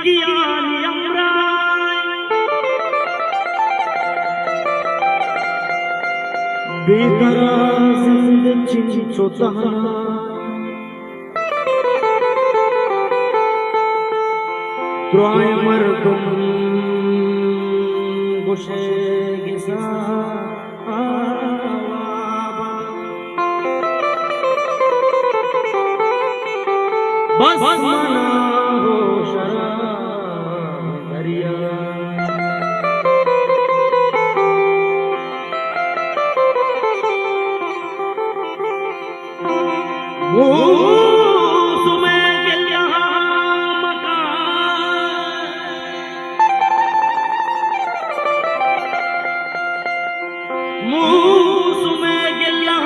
Akian Yamrai Betara Zind Chinchotana Troy Mardum Goshe Gisa Bas mana ho shara dariya Musume gilya makan Musume gilya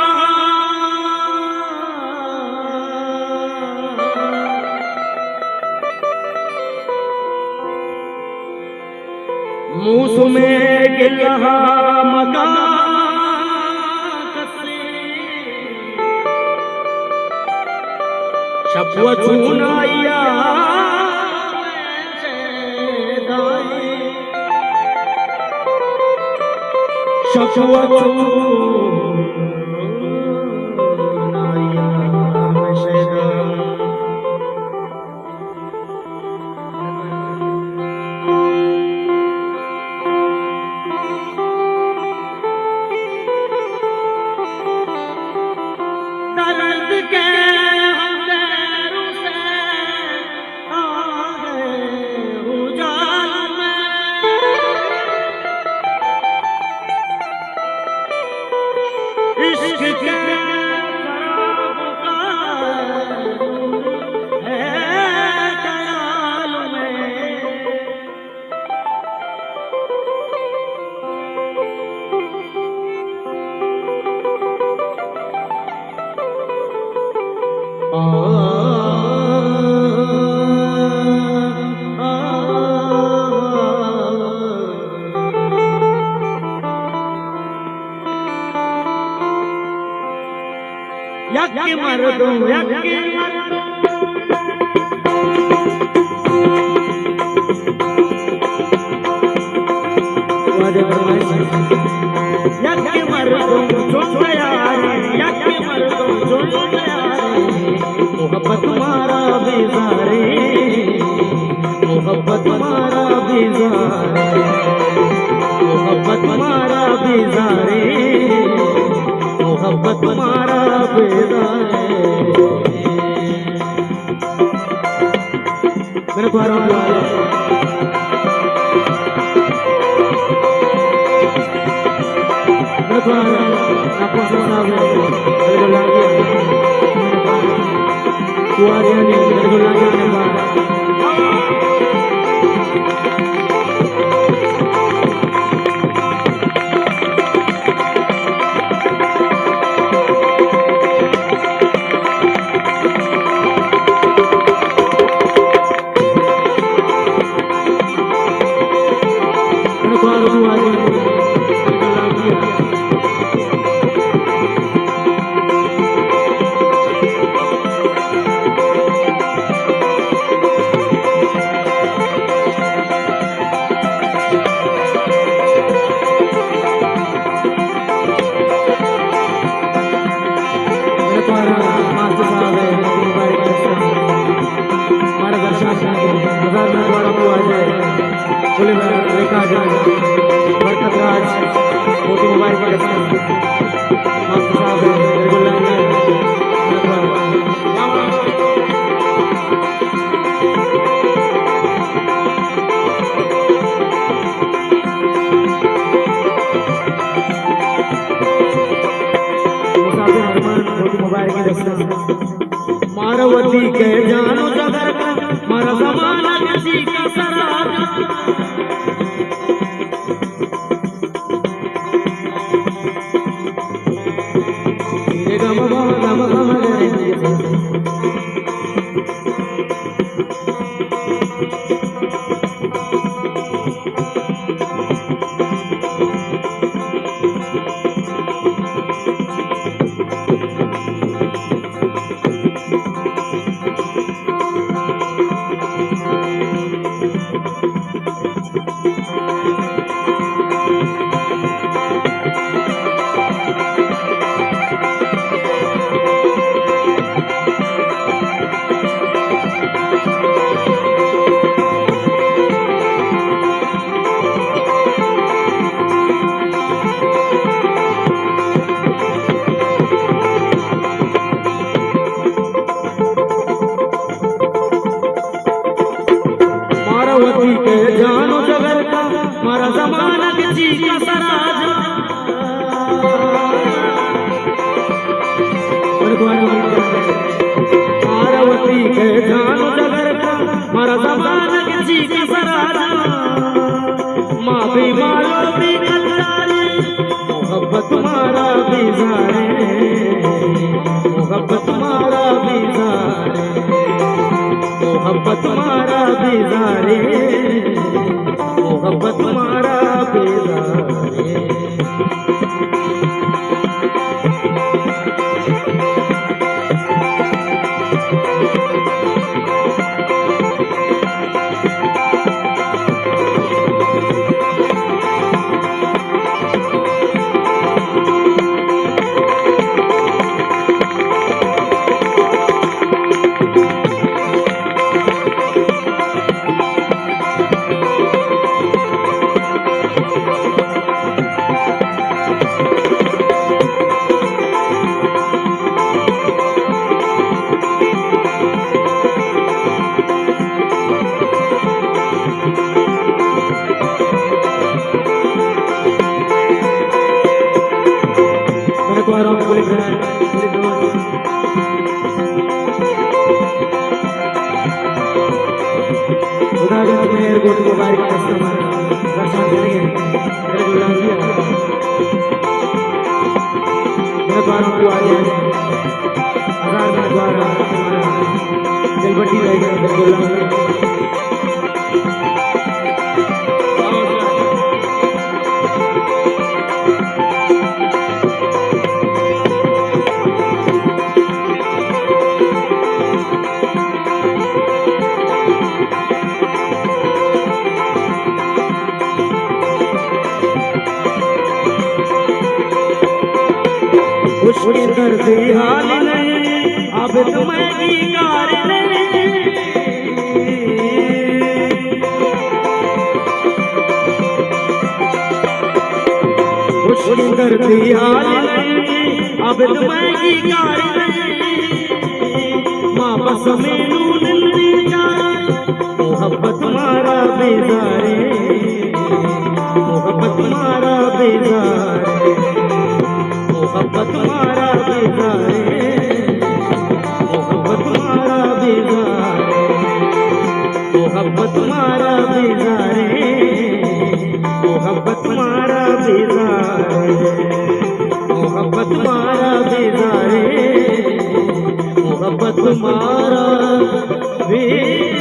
Musume gilha makan kasre Shabwa chunaiya dai Shabwa chunaiya Yakke mardo yakke mardo wade barmai yakke mardo chonda yaare yakke mardo chonda yaare mohabbat mara bezare mohabbat mara bezare mohabbat mara bezare मोहब्बत मारा बेदा है मेरे को आराम दो मेरे को आराम आपको सुना है मेरे को लगे कुआरियां ने मेरे को लगे ने बात मारवती के जानो जगर का मारा जमाना किसी का सराज मारावती के जानो जगर का मारा जमाना के जी का सराजा मारावती के जानो जगर का मारा जमाना के जी का सराजा माँ भी मारो भी कल्लारे मोहब्बत मारा बेजारे मोहब्बत मारा बेजारे मोहब्बत मारा बेजारे मोहब्बत मारा बेजारे एयरपोर्ट को बाहर कस्टमर दर्शन देंगे मेरे गुलाम जी मैं द्वारा को आ गया हजार में द्वारा जलबट्टी रहेगा मेरे गुलाम उसके करते हाल नहीं अब तुम्हें कार नहीं उसके करते हाल नहीं अब तुम्हें कार नहीं वापस मेनू नंदी जाए मोहब्बत मारा बेजारे मोहब्बत मारा बेजारे मोहब्बत मारा बेजारे मोहब्बत मारा बेजारे मोहब्बत मारा बेजारे मोहब्बत मारा बेजारे मोहब्बत मारा बेजारे मोहब्बत मारा बेजारे